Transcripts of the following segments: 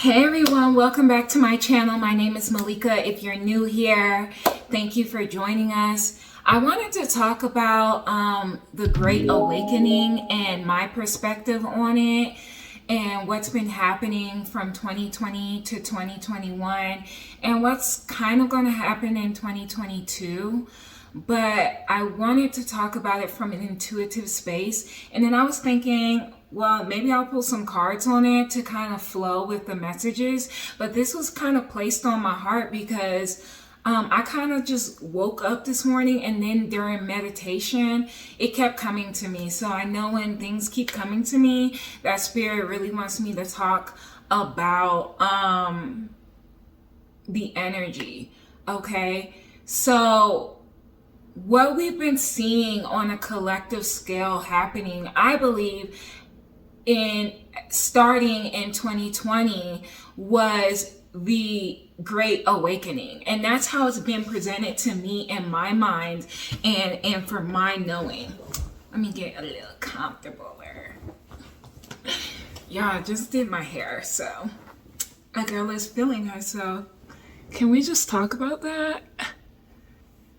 Hey everyone, welcome back to my channel. My name is Malika. If you're new here, thank you for joining us. I wanted to talk about the Great Awakening and my perspective on it and what's been happening from 2020 to 2021 and what's kind of going to happen in 2022. But I wanted to talk about it from an intuitive space. And then I was thinking, well, maybe I'll pull some cards on it to kind of flow with the messages. But this was kind of placed on my heart because I kind of just woke up this morning, and then during meditation, it kept coming to me. So I know when things keep coming to me, that spirit really wants me to talk about the energy. Okay, so what we've been seeing on a collective scale happening, I believe, in starting in 2020 was the Great Awakening. And that's how it's been presented to me in my mind and for my knowing. Let me get a little comfortable there. Yeah, I just did my hair, so a girl is feeling herself. Can we just talk about that?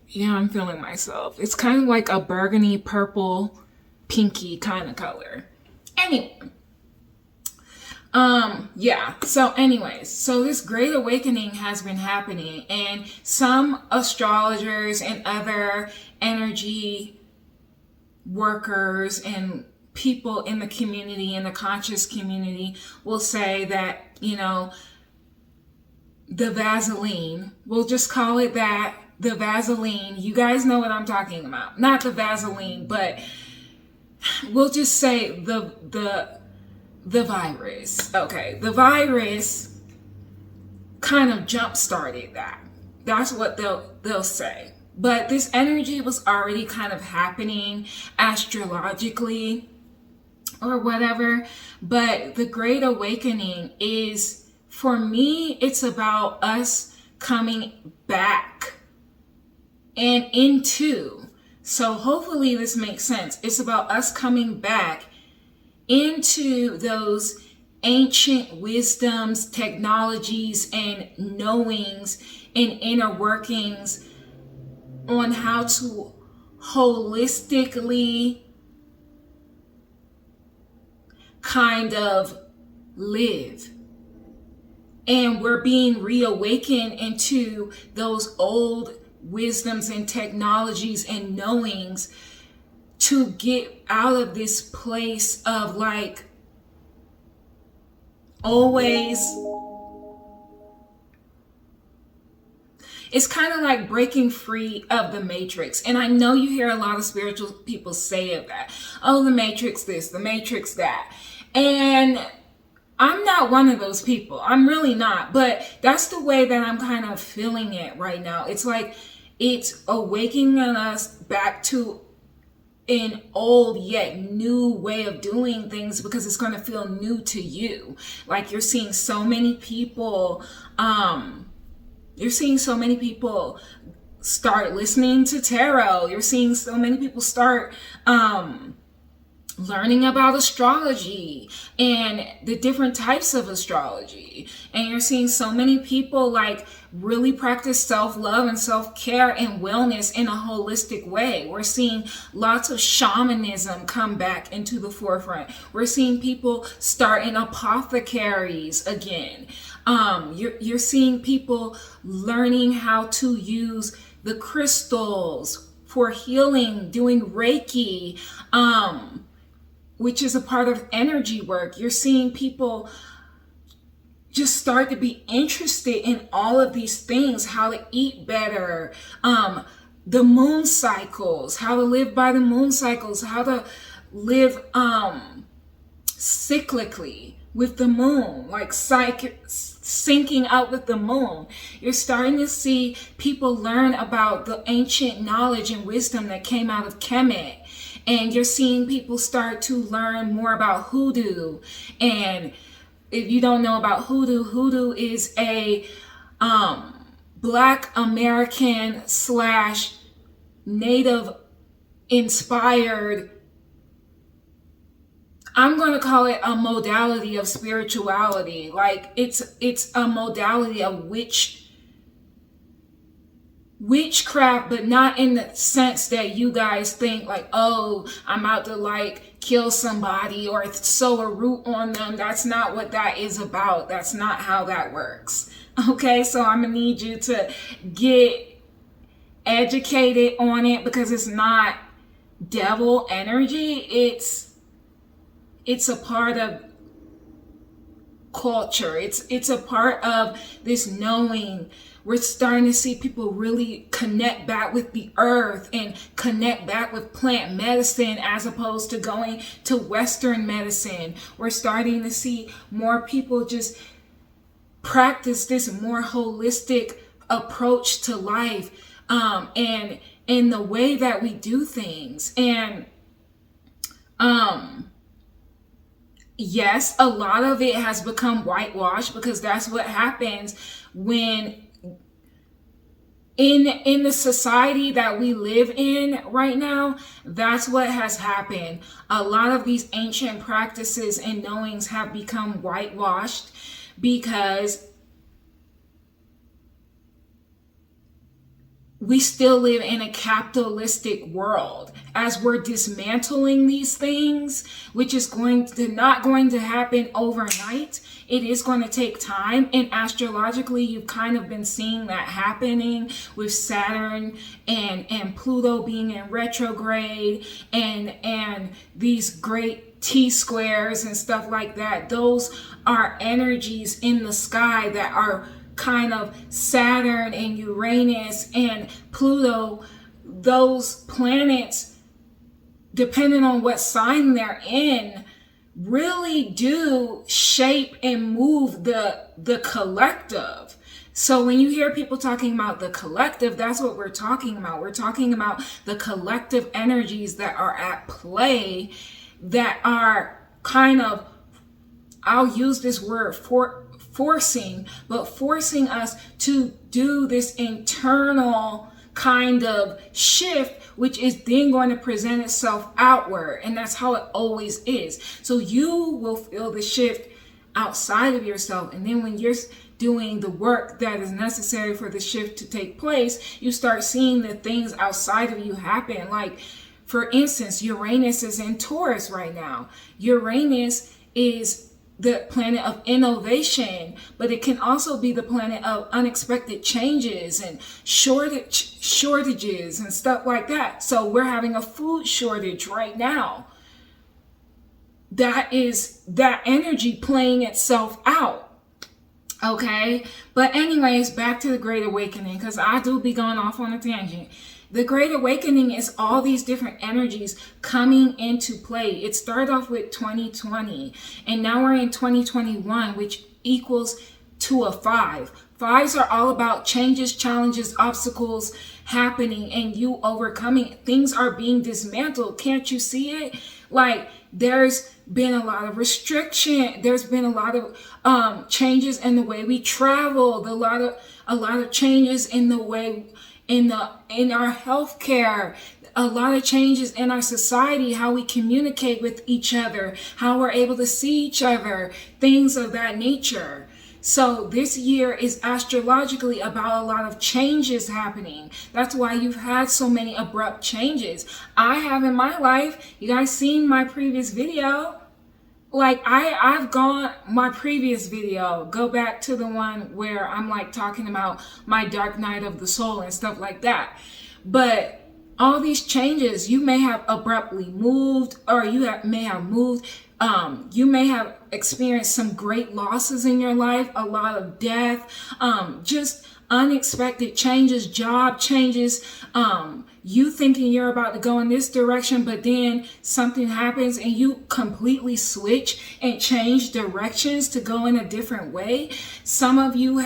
Yeah, I'm feeling myself. It's kind of like a burgundy, purple, pinky kind of color. Anyway, so this Great Awakening has been happening, and some astrologers and other energy workers and people in the community, in the conscious community, will say that, you know, the Vaseline, we'll just call it that, the Vaseline, you guys know what I'm talking about. Not the Vaseline, but we'll just say the virus. Okay, the virus kind of jump-started that. That's what they'll say. But this energy was already kind of happening astrologically or whatever. But the Great Awakening is, for me, it's about us coming back and into. So hopefully this makes sense. It's about us coming back into those ancient wisdoms, technologies, and knowings and inner workings on how to holistically kind of live. And we're being reawakened into those old wisdoms and technologies and knowings to get out of this place of like always. It's kind of like breaking free of the matrix. And I know you hear a lot of spiritual people say that. Oh, the matrix this, the matrix that. And I'm not one of those people. I'm really not. But that's the way that I'm kind of feeling it right now. It's like it's awakening us back to an old yet new way of doing things, because it's going to feel new to you. Like you're seeing so many people, start listening to tarot. You're seeing so many people start learning about astrology and the different types of astrology. And you're seeing so many people like really practice self-love and self-care and wellness in a holistic way. We're seeing lots of shamanism come back into the forefront. We're seeing people start in apothecaries again. You're seeing people learning how to use the crystals for healing, doing Reiki, which is a part of energy work. You're seeing people just start to be interested in all of these things, how to eat better, the moon cycles, how to live by the moon cycles, how to live cyclically with the moon, like syncing out with the moon. You're starting to see people learn about the ancient knowledge and wisdom that came out of Kemet. And you're seeing people start to learn more about hoodoo. And if you don't know about hoodoo, hoodoo is a Black American / Native inspired I'm going to call it a modality of spirituality. Like it's a modality of witchcraft, but not in the sense that you guys think like, oh, I'm out to like kill somebody or sow a root on them. That's not what that is about. That's not how that works. Okay, so I'm gonna need you to get educated on it, because it's not devil energy. It's a part of culture. It's a part of this knowing. We're starting to see people really connect back with the earth and connect back with plant medicine as opposed to going to Western medicine. We're starting to see more people just practice this more holistic approach to life, and in the way that we do things. And yes, a lot of it has become whitewashed, because that's what happens when in the society that we live in right now. That's what has happened. A lot of these ancient practices and knowings have become whitewashed, because we still live in a capitalistic world. As we're dismantling these things, which is not going to happen overnight. It is going to take time. And astrologically, you've kind of been seeing that happening with Saturn and Pluto being in retrograde, and these great T-squares and stuff like that. Those are energies in the sky that are kind of Saturn and Uranus and Pluto. Those planets, depending on what sign they're in, really do shape and move the collective. So when you hear people talking about the collective, that's what we're talking about. We're talking about the collective energies that are at play, that are kind of, I'll use this word, forcing us to do this internal kind of shift, which is then going to present itself outward. And that's how it always is. So you will feel the shift outside of yourself. And then when you're doing the work that is necessary for the shift to take place, you start seeing the things outside of you happen. Like, for instance, Uranus is in Taurus right now. Uranus is the planet of innovation, but it can also be the planet of unexpected changes and shortages and stuff like that. So we're having a food shortage right now. That is that energy playing itself out. Okay, but anyways, back to the Great Awakening, because I do be going off on a tangent. The Great Awakening is all these different energies coming into play. It started off with 2020, and now we're in 2021, which equals to a 5. 5s are all about changes, challenges, obstacles happening, and you overcoming. Things are being dismantled. Can't you see it? Like, there's been a lot of restriction. There's been a lot of changes in the way we travel. A lot of changes in the way in our healthcare, a lot of changes in our society, how we communicate with each other, how we're able to see each other, things of that nature. So this year is astrologically about a lot of changes happening. That's why you've had so many abrupt changes. I have in my life. You guys seen my previous video? Like, I've gone, my previous video, go back to the one where I'm like talking about my dark night of the soul and stuff like that. But all these changes, you may have abruptly moved, or may have moved. You may have experienced some great losses in your life, a lot of death, just unexpected changes, job changes, you thinking you're about to go in this direction, but then something happens and you completely switch and change directions to go in a different way. Some of you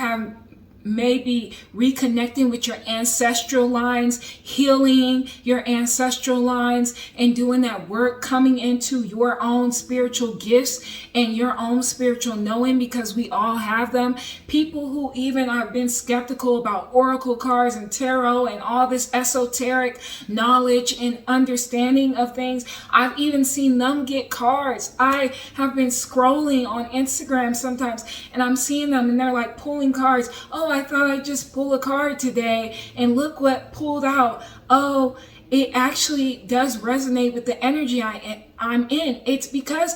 maybe reconnecting with your ancestral lines, healing your ancestral lines, and doing that work, coming into your own spiritual gifts and your own spiritual knowing, because we all have them. People who even have been skeptical about oracle cards and tarot and all this esoteric knowledge and understanding of things, I've even seen them get cards. I have been scrolling on Instagram sometimes and I'm seeing them and they're like pulling cards. Oh, I thought I'd just pull a card today and look what pulled out. Oh, it actually does resonate with the energy I'm in. It's because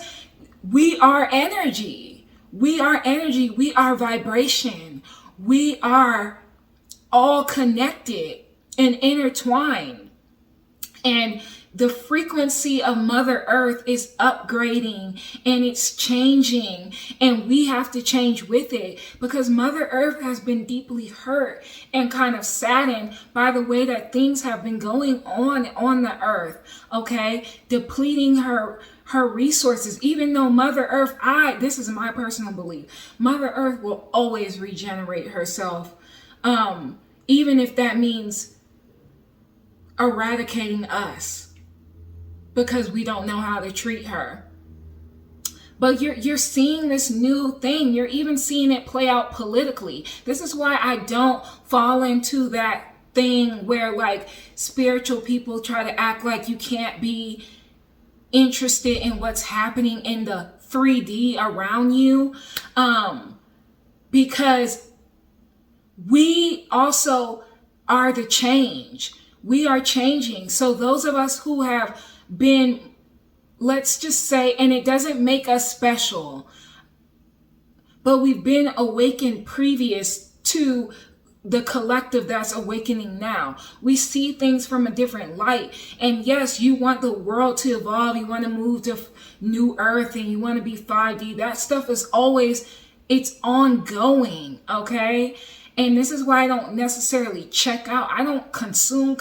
we are energy. We are energy. We are vibration. We are all connected and intertwined. And the frequency of Mother Earth is upgrading and it's changing, and we have to change with it, because Mother Earth has been deeply hurt and kind of saddened by the way that things have been going on the earth, okay? Depleting her resources, even though Mother Earth, this is my personal belief, Mother Earth will always regenerate herself, even if that means eradicating us because we don't know how to treat her. But you're seeing this new thing. You're even seeing it play out politically. This is why I don't fall into that thing where like spiritual people try to act like you can't be interested in what's happening in the 3D around you, because we also are the change. We are changing. So those of us who have been, let's just say, and it doesn't make us special, but we've been awakened previous to the collective that's awakening now. We see things from a different light. And yes, you want the world to evolve. You want to move to new earth and you want to be 5D. That stuff is always, it's ongoing, okay? And this is why I don't necessarily check out. I don't consume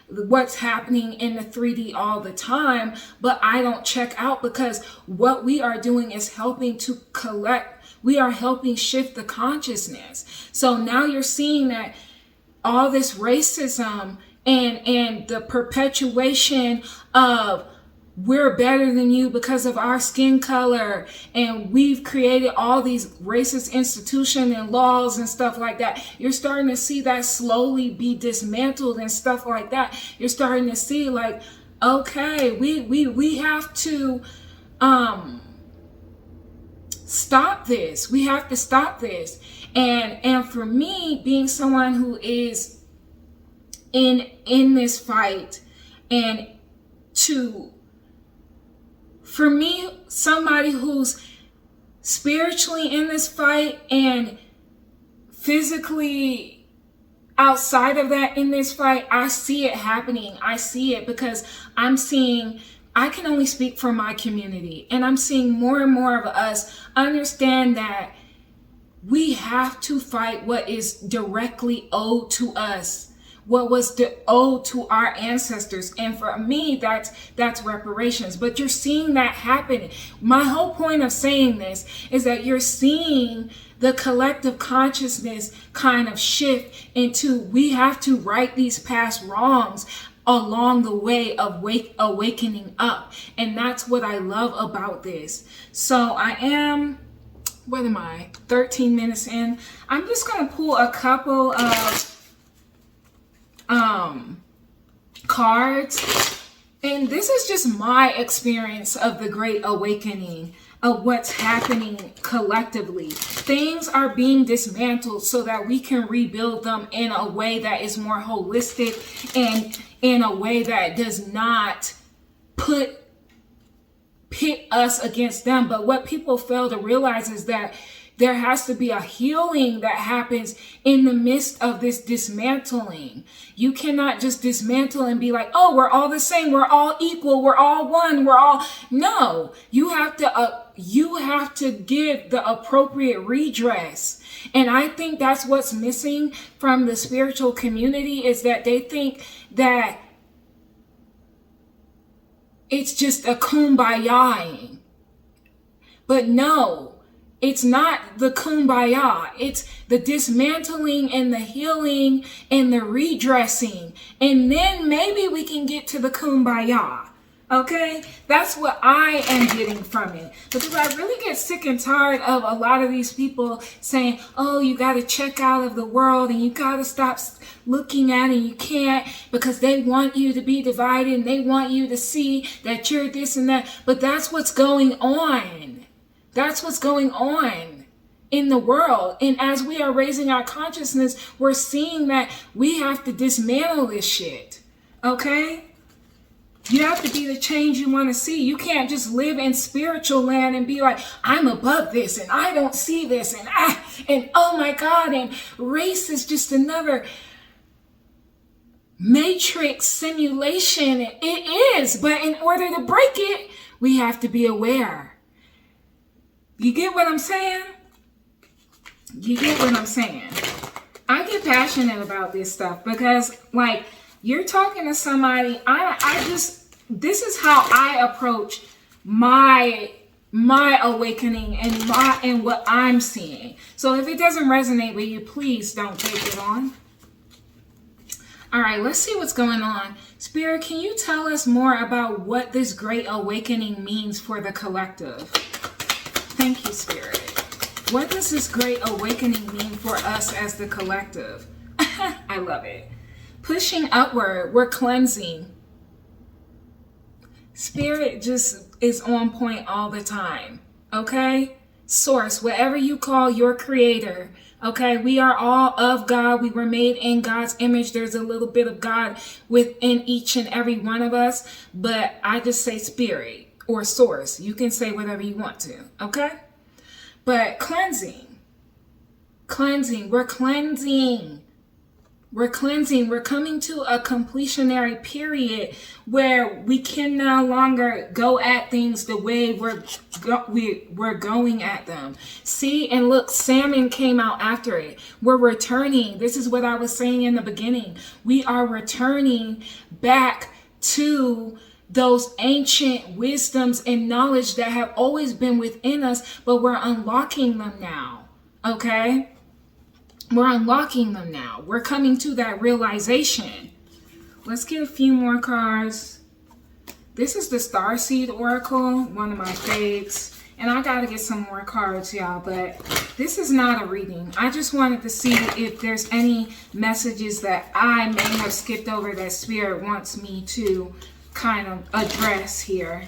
what's happening in the 3D all the time, but I don't check out, because what we are doing is helping to collect. We are helping shift the consciousness. So now you're seeing that all this racism and the perpetuation of we're better than you because of our skin color, and we've created all these racist institutions and laws and stuff like that. You're starting to see that slowly be dismantled and stuff like that. You're starting to see like, okay, we have to stop this. We have to stop this. And for me, being someone who is in this fight, and for me, somebody who's spiritually in this fight and physically outside of that in this fight, I see it happening. I see it because I can only speak for my community, and I'm seeing more and more of us understand that we have to fight what is directly owed to us, what was owed to our ancestors. And for me, that's reparations. But you're seeing that happen. My whole point of saying this is that you're seeing the collective consciousness kind of shift into, we have to right these past wrongs along the way of awakening up. And that's what I love about this. So I am, what am I, 13 minutes in? I'm just going to pull a couple of cards, and this is just my experience of the Great Awakening, of what's happening collectively. Things are being dismantled so that we can rebuild them in a way that is more holistic and in a way that does not pit us against them. But what people fail to realize is that there has to be a healing that happens in the midst of this dismantling. You cannot just dismantle and be like, oh, we're all the same, we're all equal, we're all one, no. You have to give the appropriate redress. And I think that's what's missing from the spiritual community, is that they think that it's just a kumbaya-ing. But no, It's not the kumbaya. It's the dismantling and the healing and the redressing. And then maybe we can get to the kumbaya. Okay? That's what I am getting from it. Because I really get sick and tired of a lot of these people saying, oh, you got to check out of the world and you got to stop looking at it. And you can't, because they want you to be divided and they want you to see that you're this and that. But that's what's going on. That's what's going on in the world. And as we are raising our consciousness, we're seeing that we have to dismantle this shit. Okay? You have to be the change you want to see. You can't just live in spiritual land and be like, I'm above this and I don't see this and oh my God, and race is just another matrix simulation. It is, but in order to break it, we have to be aware. You get what I'm saying? You get what I'm saying? I get passionate about this stuff because, like, you're talking to somebody. This is how I approach my awakening and what I'm seeing. So if it doesn't resonate with you, please don't take it on. All right, let's see what's going on. Spirit, can you tell us more about what this great awakening means for the collective? Thank you, Spirit. What does this great awakening mean for us as the collective? I love it. Pushing upward, we're cleansing. Spirit just is on point all the time, okay? Source, whatever you call your creator, okay? We are all of God. We were made in God's image. There's a little bit of God within each and every one of us, but I just say spirit or source. You can say whatever you want to, okay? But cleansing, we're cleansing. We're cleansing. We're coming to a completionary period where we can no longer go at things the way we're going at them. See and look, salmon came out after it. We're returning. This is what I was saying in the beginning. We are returning back to those ancient wisdoms and knowledge that have always been within us, but we're unlocking them now. Okay? We're unlocking them now. We're coming to that realization. Let's get a few more cards. This is the Starseed Oracle, one of my faves. And I got to get some more cards, y'all. But this is not a reading. I just wanted to see if there's any messages that I may have skipped over that Spirit wants me to kind of address here.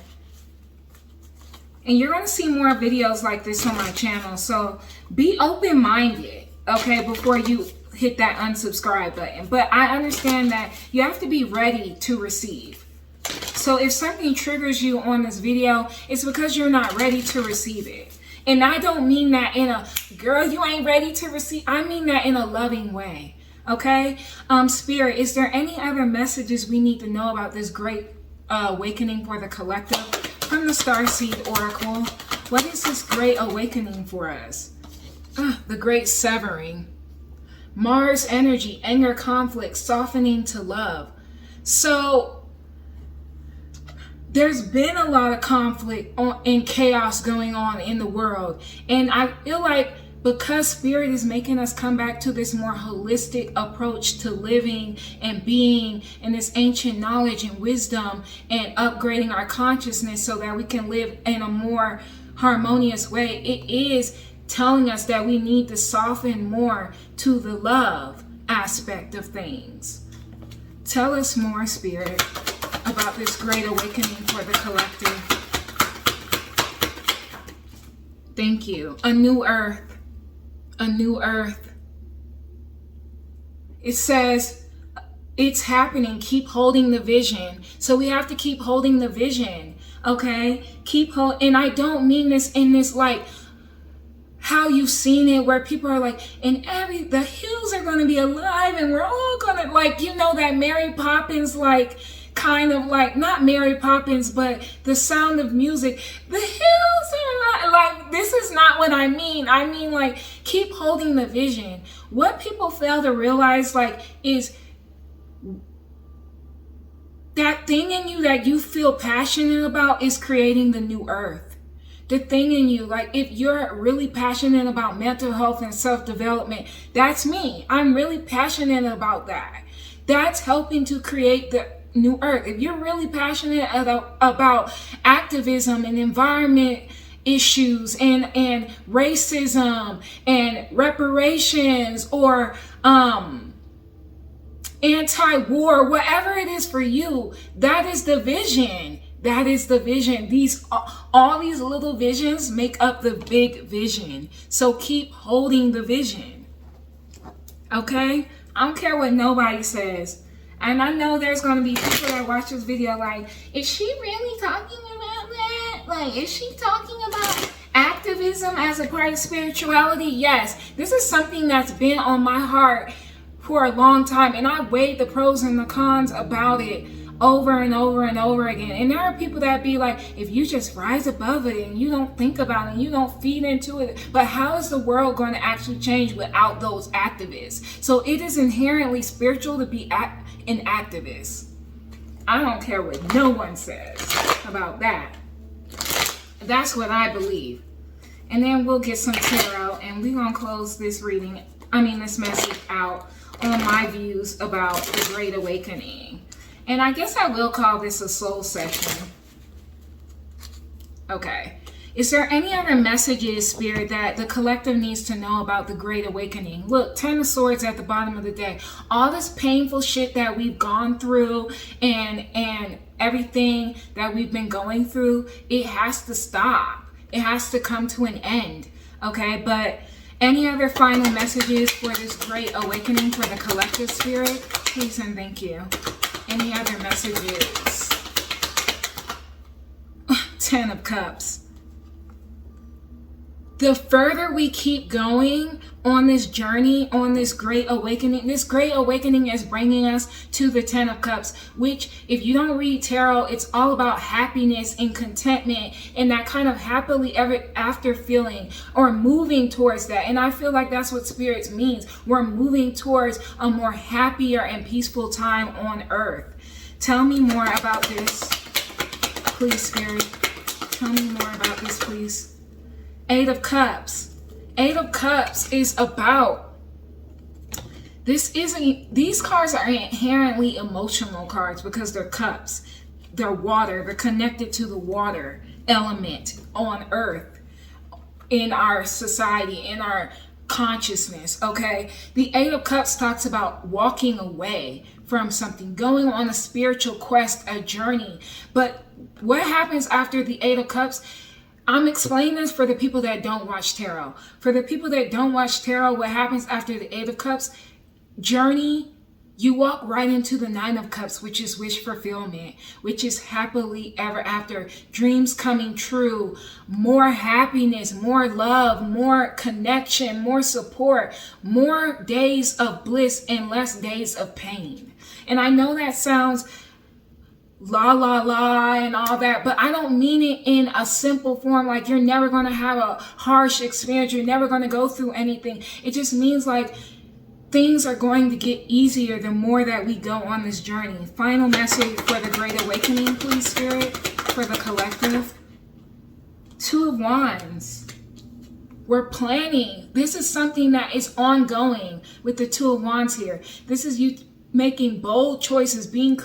And you're going to see more videos like this on my channel. So be open-minded. Okay, before you hit that unsubscribe button. But I understand that you have to be ready to receive. So if something triggers you on this video, it's because you're not ready to receive it. And I don't mean that in a, girl, you ain't ready to receive. I mean that in a loving way. Okay? Spirit, is there any other messages we need to know about this great awakening for the collective? From the Starseed Oracle, what is this great awakening for us? The great severing. Mars energy, anger, conflict, softening to love. So there's been a lot of conflict and chaos going on in the world. And I feel like because Spirit is making us come back to this more holistic approach to living and being, and this ancient knowledge and wisdom, and upgrading our consciousness so that we can live in a more harmonious way, it is telling us that we need to soften more to the love aspect of things. Tell us more, Spirit, about this great awakening for the collective. Thank you. A new earth. A new earth. It says it's happening. Keep holding the vision. So we have to keep holding the vision. Okay? Keep and I don't mean this in this like how you've seen it, where people are like, and the hills are going to be alive and we're all going to, like, you know, that Mary Poppins, like, kind of like, not Mary Poppins, but the Sound of Music. The hills are not, like, this is not what I mean. I mean, like, keep holding the vision. What people fail to realize, like, is that thing in you that you feel passionate about is creating the new earth. the thing in you. Like if you're really passionate about mental health and self-development, that's me. I'm really passionate about that. That's helping to create the new earth. If you're really passionate about activism and environment issues and racism and reparations or anti-war, whatever it is for you, that is the vision. That is the vision. All these little visions make up the big vision. So keep holding the vision. Okay? I don't care what nobody says. And I know there's going to be people that watch this video like, is she really talking about that? Like, is she talking about activism as a part of spirituality? Yes. This is something that's been on my heart for a long time. And I weighed the pros and the cons about it over and over and over again. And there are people that be like, if you just rise above it and you don't think about it and you don't feed into it, but how is the world going to actually change without those activists? So it is inherently spiritual to be an activist. I don't care what no one says about that. That's what I believe. And then we'll get some tarot and we're going to close this this message out on my views about the Great Awakening. And I guess I will call this a soul session. Okay. Is there any other messages, Spirit, that the collective needs to know about the Great Awakening? Look, 10 of Swords at the bottom of the deck. All this painful shit that we've gone through and everything that we've been going through, it has to stop. It has to come to an end. Okay, but any other final messages for this Great Awakening for the collective, Spirit? Please and thank you. Any other messages? 10 of Cups. The further we keep going on this journey, on this Great Awakening is bringing us to the 10 of Cups, which if you don't read tarot, it's all about happiness and contentment and that kind of happily ever after feeling or moving towards that. And I feel like that's what Spirits means. We're moving towards a more happier and peaceful time on earth. Tell me more about this, please, Spirit. Tell me more about this, please. 8 of Cups. 8 of Cups is about, these cards are inherently emotional cards because they're cups. They're water. They're connected to the water element on earth, in our society, in our consciousness, okay? The 8 of Cups talks about walking away from something, going on a spiritual quest, a journey. But what happens after the 8 of Cups? I'm explaining this for the people that don't watch tarot. For the people that don't watch tarot, what happens after the 8 of Cups? Journey, you walk right into the 9 of Cups, which is wish fulfillment, which is happily ever after, dreams coming true, more happiness, more love, more connection, more support, more days of bliss and less days of pain. And I know that sounds la la la and all that, but I don't mean it in a simple form like you're never going to have a harsh experience, you're never going to go through anything. It just means like things are going to get easier the more that we go on this journey. Final message for the Great Awakening, please, Spirit, for the collective. 2 of Wands. We're planning. This is something that is ongoing with the 2 of Wands here. This is you making bold choices, being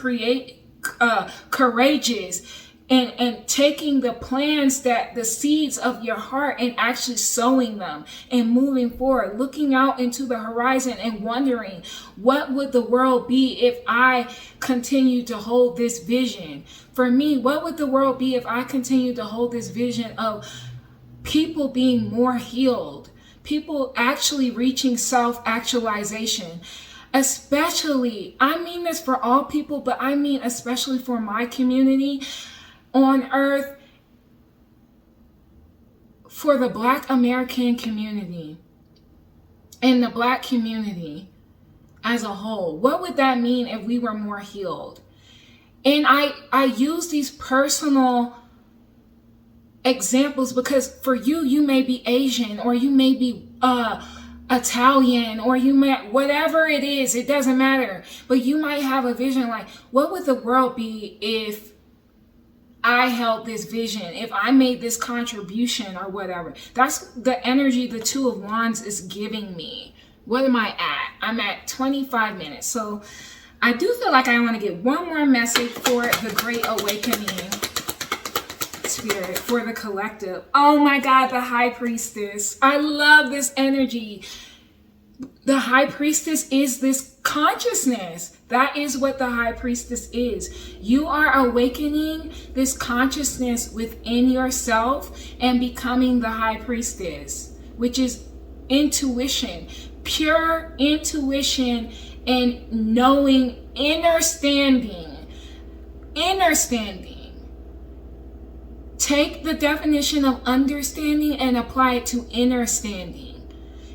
courageous, and taking the plans, that the seeds of your heart, and actually sowing them and moving forward, looking out into the horizon and wondering, what would the world be if I continued to hold this vision? For me, what would the world be if I continued to hold this vision of people being more healed, people actually reaching self-actualization? Especially, I mean this for all people, but I mean especially for my community on earth, for the Black American community and the Black community as a whole. What would that mean if we were more healed? And I use these personal examples because for you may be Asian, or you may be Italian, or you might, whatever it is, it doesn't matter. But you might have a vision like, what would the world be if I held this vision, if I made this contribution or whatever. That's the energy the Two of Wands is giving me. What am I at? I'm at 25 minutes. So I do feel like I want to get one more message for the Great Awakening Spirit, for the collective. Oh my God, the High Priestess. I love this energy. The High Priestess is this consciousness. That is what the High Priestess is. You are awakening this consciousness within yourself and becoming the High Priestess, which is intuition, pure intuition and knowing, understanding. Take the definition of understanding and apply it to understanding.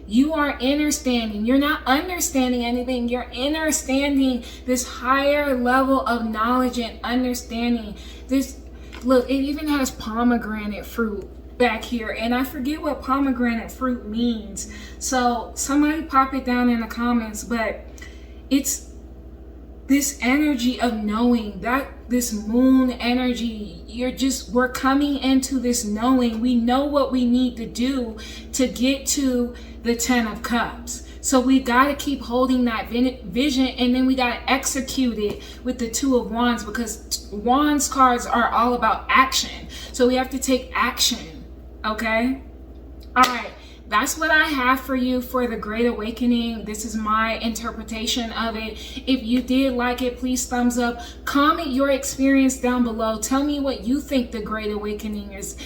You are understanding. You're not understanding anything. You're understanding this higher level of knowledge and understanding. This, look, it even has pomegranate fruit back here. And I forget what pomegranate fruit means. So somebody pop it down in the comments. But it's this energy of knowing, that this moon energy, we're coming into this knowing. We know what we need to do to get to the 10 of Cups. So we got to keep holding that vision, and then we got to execute it with the Two of Wands, because Wands cards are all about action. So we have to take action. Okay? All right. That's what I have for you for the Great Awakening. This is my interpretation of it. If you did like it, please thumbs up. Comment your experience down below. Tell me what you think the Great Awakening is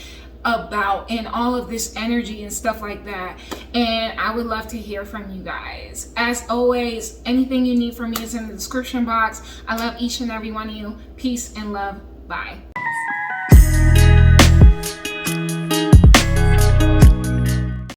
about and all of this energy and stuff like that. And I would love to hear from you guys. As always, anything you need from me is in the description box. I love each and every one of you. Peace and love. Bye.